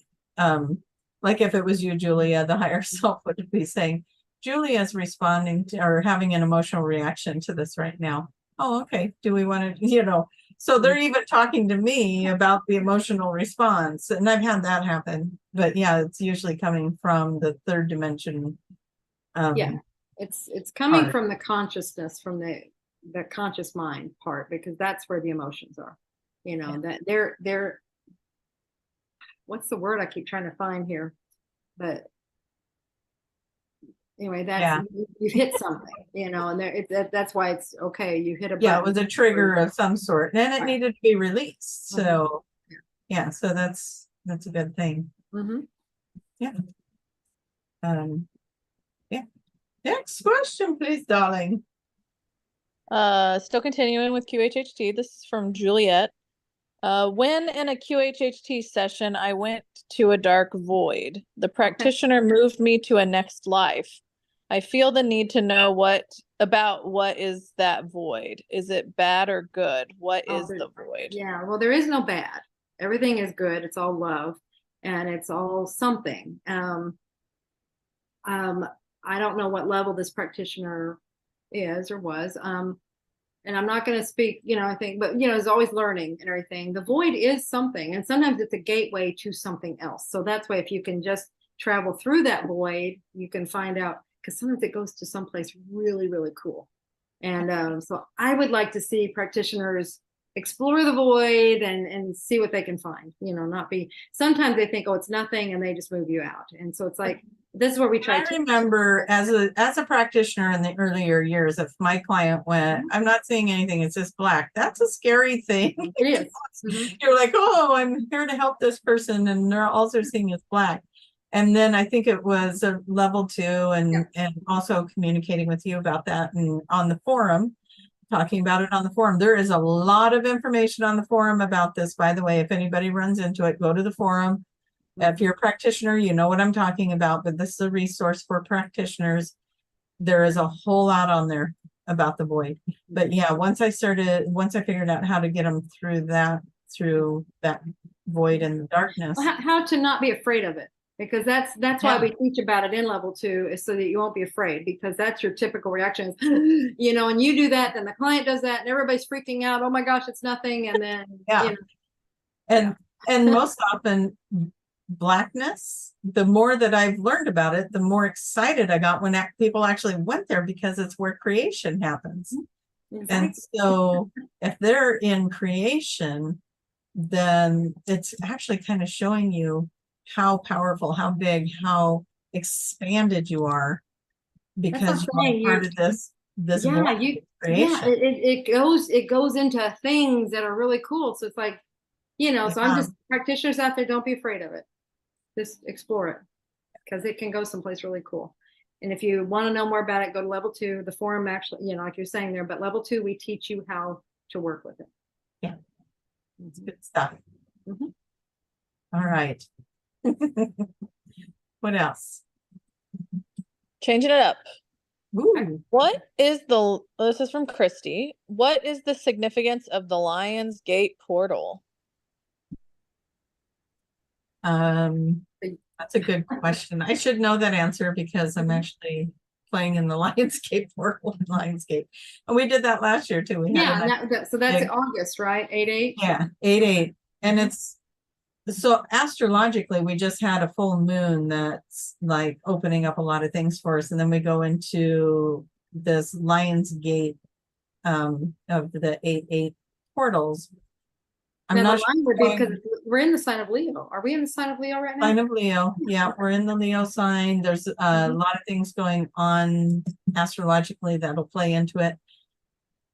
like if it was you, Julia, the higher self would be saying, Julia's responding to or having an emotional reaction to this right now. Oh, okay. Do we want to, you know, so they're even talking to me about the emotional response, and I've had that happen. But yeah, it's usually coming from the third dimension. It's coming from the consciousness, from the conscious mind part, because that's where the emotions are. You know, that they're what's the word I keep trying to find here, but anyway, that's you hit something, you know, and that's why it's okay. You hit a button. It was a trigger of some sort, and it needed to be released. So so that's a good thing. Next question, please, darling. Still continuing with QHHT. This is from Juliet. When in a QHHT session, I went to a dark void. The practitioner moved me to a next life. I feel the need to know what is that void? Is it bad or good? What Oh, is the void? Yeah, well, there is no bad. Everything is good. It's all love, and it's all something. I don't know what level this practitioner is or was. And I'm not going to speak, I think, but is always learning and everything. The void is something, and sometimes it's a gateway to something else. So that's why if you can just travel through that void, you can find out, because sometimes it goes to someplace really, really cool. And so I would like to see practitioners explore the void and see what they can find, not be, sometimes they think, oh, it's nothing, and they just move you out. And so it's like, this is where we try I remember as a practitioner in the earlier years, if my client went, I'm not seeing anything, it's just black. That's a scary thing. It is. You're like, oh, I'm here to help this person, and they're also seeing it's black. And then I think it was a level 2 and also communicating with you about that and on the forum, talking about it on the forum. There is a lot of information on the forum about this, by the way. If anybody runs into it, go to the forum. If you're a practitioner, you know what I'm talking about, but this is a resource for practitioners. There is a whole lot on there about the void. But yeah, once I figured out how to get them through that void and the darkness. How to not be afraid of it. Because that's why we teach about it in level 2, is so that you won't be afraid, because that's your typical reaction. And you do that, then the client does that, and everybody's freaking out. Oh my gosh, it's nothing. And then and most often blackness, the more that I've learned about it, the more excited I got when people actually went there, because it's where creation happens. Exactly. And so if they're in creation, then it's actually kind of showing you how powerful, how big, how expanded you are, because you're part of this creation. It goes into things that are really cool. So it's like, so I'm just, practitioners out there, don't be afraid of it. Just explore it, because it can go someplace really cool. And if you want to know more about it, go to level 2. The forum actually, like you're saying there, but level 2, we teach you how to work with it. Yeah. It's good stuff. All right. What else? Changing it up. Ooh. This is from Christy. What is the significance of the Lion's Gate portal? That's a good question. I should know that answer, because I'm actually playing in the Lionsgate portal in Lionsgate. And we did that last year too. So that's August, right? 8/8? Yeah, 8/8. And it's, so astrologically, we just had a full moon that's like opening up a lot of things for us. And then we go into this Lionsgate of the 8/8 portals. I'm not sure because we're in the sign of Leo. Are we in the sign of Leo right now? Sign of Leo. Yeah, we're in the Leo sign. There's a lot of things going on astrologically that'll play into it.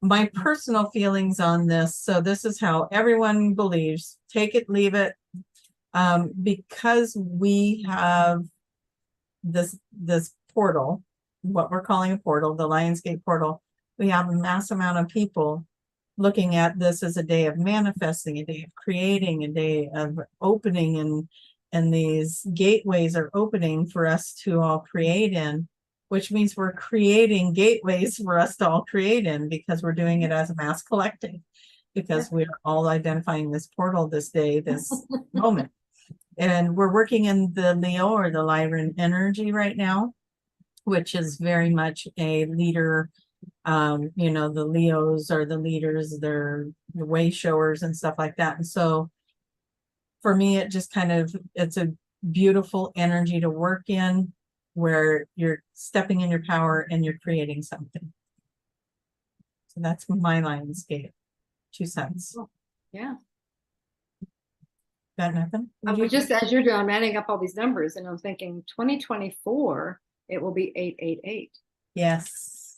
My personal feelings on this. So this is how everyone believes. Take it, leave it. Because we have this portal, what we're calling a portal, the Lionsgate portal, we have a mass amount of people looking at this as a day of manifesting, a day of creating, a day of opening, and these gateways are opening for us to all create in, which means we're creating gateways for us to all create in, because we're doing it as a mass collective, because we're all identifying this portal this day, this moment. And we're working in the Leo or the Lyran energy right now, which is very much a leader. The Leos are the leaders, they're the way showers and stuff like that. And so for me, it just it's a beautiful energy to work in, where you're stepping in your power and you're creating something. So that's my Lionsgate 2 cents. Yeah. Got nothing? Just as you're doing, I'm adding up all these numbers, and I'm thinking 2024, it will be 888. Yes.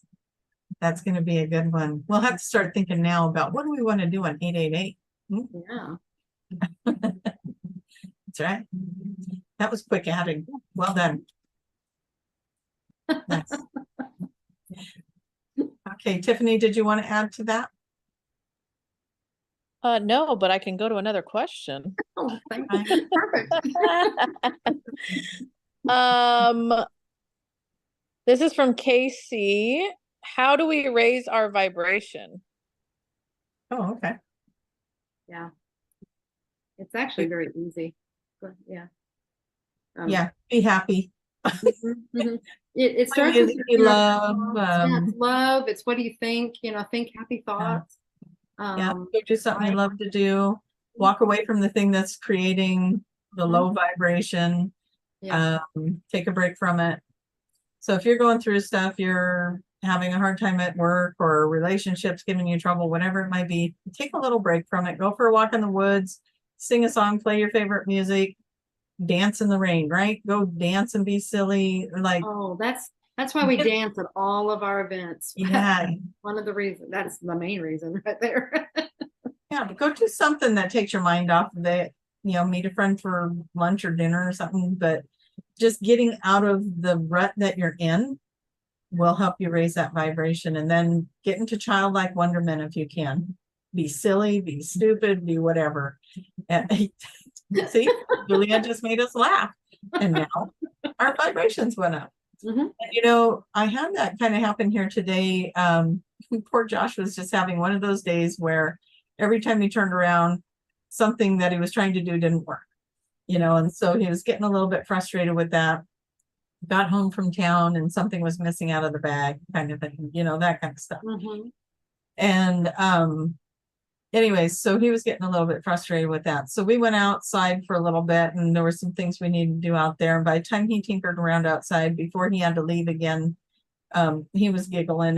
That's going to be a good one. We'll have to start thinking now about what do we want to do on 888. Yeah. That's right. That was quick adding. Well done. Nice. Okay, Tiffany, did you want to add to that? No, but I can go to another question. Oh, thank you. Perfect. This is from Casey. How do we raise our vibration? Oh, okay. Yeah. It's actually very easy. But yeah. Yeah, be happy. Mhm. It Play starts with music your you inner love. thoughts. Yeah, it's love. It's what do you think? Think happy thoughts. Yeah, go do something you right. love to do. Walk away from the thing that's creating the Mhm. low vibration. Yeah. Take a break from it. So if you're going through stuff, you're having a hard time at work or relationships giving you trouble, whatever it might be, take a little break from it. Go for a walk in the woods, sing a song, play your favorite music, dance in the rain, right? Go dance and be silly. Like, Oh, that's why we get- dance at all of our events. yeah, One of the reasons. That's the main reason right there. yeah, go do something that takes your mind off of it. Meet a friend for lunch or dinner or something, but just getting out of the rut that you're in will help you raise that vibration, and then get into childlike wonderment if you can. Be silly, be stupid, be whatever. And see, Julia just made us laugh, and now our vibrations went up. Mhm. And, I had that kind of happen here today. Poor Josh was just having one of those days where every time he turned around, something that he was trying to do didn't work. And so he was getting a little bit frustrated with that. Got home from town and something was missing out of the bag, kind of thing, that kind of stuff. Mhm. And anyways, so he was getting a little bit frustrated with that. So we went outside for a little bit, and there were some things we needed to do out there. And by the time he tinkered around outside before he had to leave again, he was giggling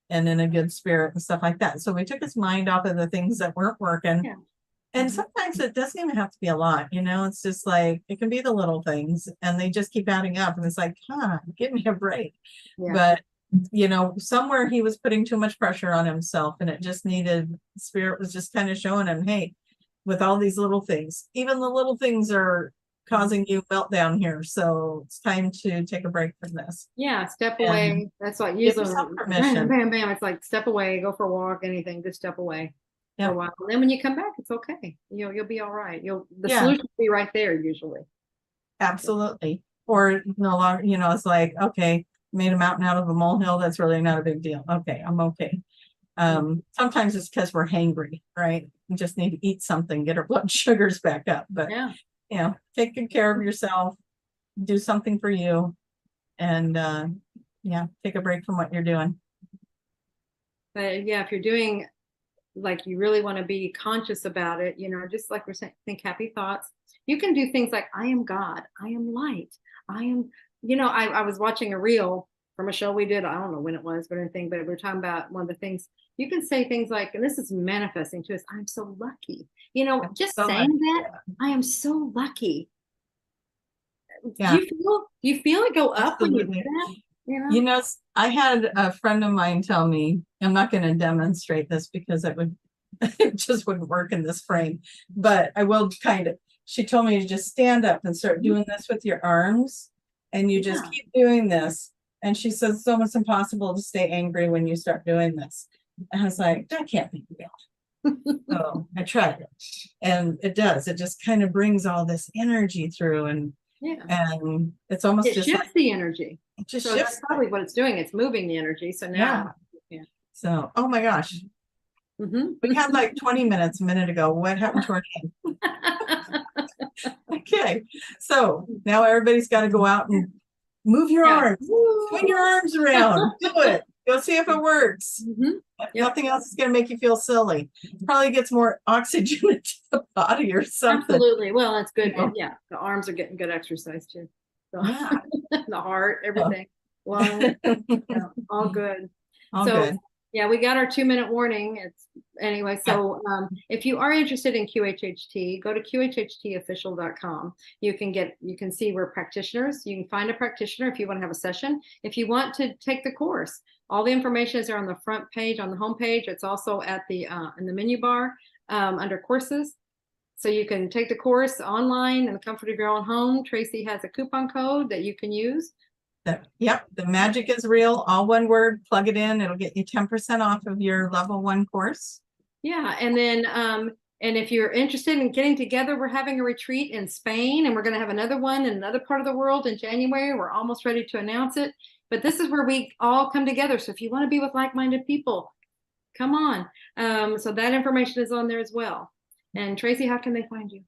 and in a good spirit and stuff like that. So we took his mind off of the things that weren't working. Yeah. And Mhm. sometimes it doesn't even have to be a lot, it's just like, it can be the little things and they just keep adding up. And it's like, give me a break. Yeah. But, somewhere he was putting too much pressure on himself, and it just needed, spirit was just kind of showing him, hey, with all these little things, even the little things are causing you meltdown here. So it's time to take a break from this. Yeah, step And away. That's like give usually yourself bam, permission. bam, bam. It's like step away, go for a walk, anything, just step away for Yeah. a while. And then when you come back, it's okay. You'll be all right. The Yeah. solution will be right there usually. Absolutely. Or no longer, it's like, okay, made a mountain out of a molehill. That's really not a big deal. Okay, I'm okay. Sometimes it's because we're hangry, right? We just need to eat something, get our blood sugars back up. But Yeah. Take good care of yourself, do something for you, and take a break from what you're doing. But yeah, if you're doing like you really want to be conscious about it, just like we're saying, think happy thoughts. You can do things like, I am God, I am light, I am, I was watching a reel from a show we did, I don't know when it was, but anything, but we were talking about one of the things, you can say things like, and this is manifesting to us, I'm so lucky. Just so saying lucky. that, I am so lucky. Yeah. Do you feel it go up when you do Absolutely. that? I had a friend of mine tell me, I'm not going to demonstrate this because it just wouldn't work in this frame, but I will kind of. She told me to just stand up and start doing this with your arms, and you just keep doing this. And she says it's almost impossible to stay angry when you start doing this. And I was like, that can't be real. So I tried it, and it does. It just kind of brings all this energy through, and it's almost it just shifts like, the energy. it just So shifts. that's probably what it's doing. It's moving the energy. So now, So, oh my gosh, we had like 20 minutes a minute ago. What happened to our name? Okay, so now everybody's got to go out and move your arms, swing your arms around, do it. Go see if it works. If nothing else is going to make you feel silly. Probably gets more oxygen into the body or something. Absolutely. Well, that's good. Yeah, the arms are getting good exercise too. So the heart, everything, lungs, all good. All good. Yeah, we got our 2-minute warning. It's anyway. So if you are interested in QHHT, go to qhhtofficial.com. You can see we're practitioners. You can find a practitioner if you want to have a session. If you want to take the course, all the information is there on the front page, on the home page. It's also at the in the menu bar under courses. So you can take the course online in the comfort of your own home. Trixie has a coupon code that you can use. Yep, the magic is real. All one word, plug it in. It'll get you 10% off of your level 1 course. Yeah. And then, and if you're interested in getting together, we're having a retreat in Spain, and we're going to have another one in another part of the world in January. We're almost ready to announce it. But this is where we all come together. So if you want to be with like-minded people, come on. So that information is on there as well. And Tracy, how can they find you?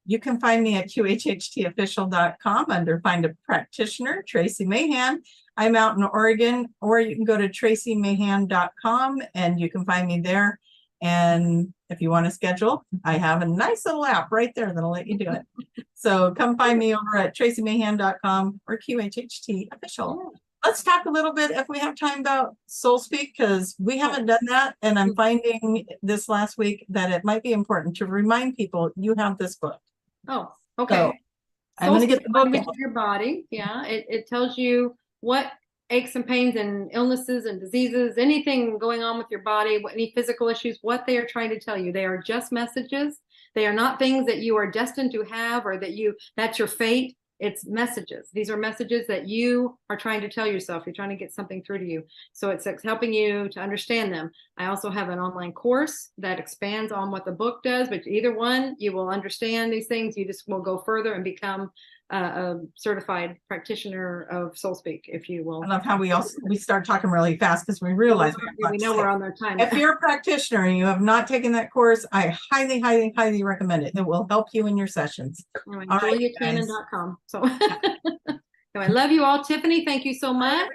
You can find me at qhhtofficial.com under Find a Practitioner, Tracy Mahan. I'm out in Oregon, or you can go to tracymahan.com and you can find me there. And if you want to schedule, I have a nice little app right there that'll let you do it. So come find me over at tracymahan.com or QHHT Official. Let's talk a little bit, if we have time, about Soul Speak, because we haven't done that. And I'm finding this last week that it might be important to remind people you have this book. Oh, okay. So I'm going to get the book Language out. of your body. Yeah, it tells you what aches and pains and illnesses and diseases, anything going on with your body, any physical issues, what they are trying to tell you. They are just messages. They are not things that you are destined to have or that's your fate. It's messages. These are messages that you are trying to tell yourself. You're trying to get something through to you. So it's helping you to understand them. I also have an online course that expands on what the book does, but either one, you will understand these things. You just will go further and become a certified practitioner of Soul Speak, if you will. I love how we start talking really fast because we realize we know we're on their time. If you're a practitioner and you have not taken that course, I highly, highly, highly recommend it. It will help you in your sessions. Anyway, All right, JuliaCannon.com. So I love you all. Tiffany, thank you so much.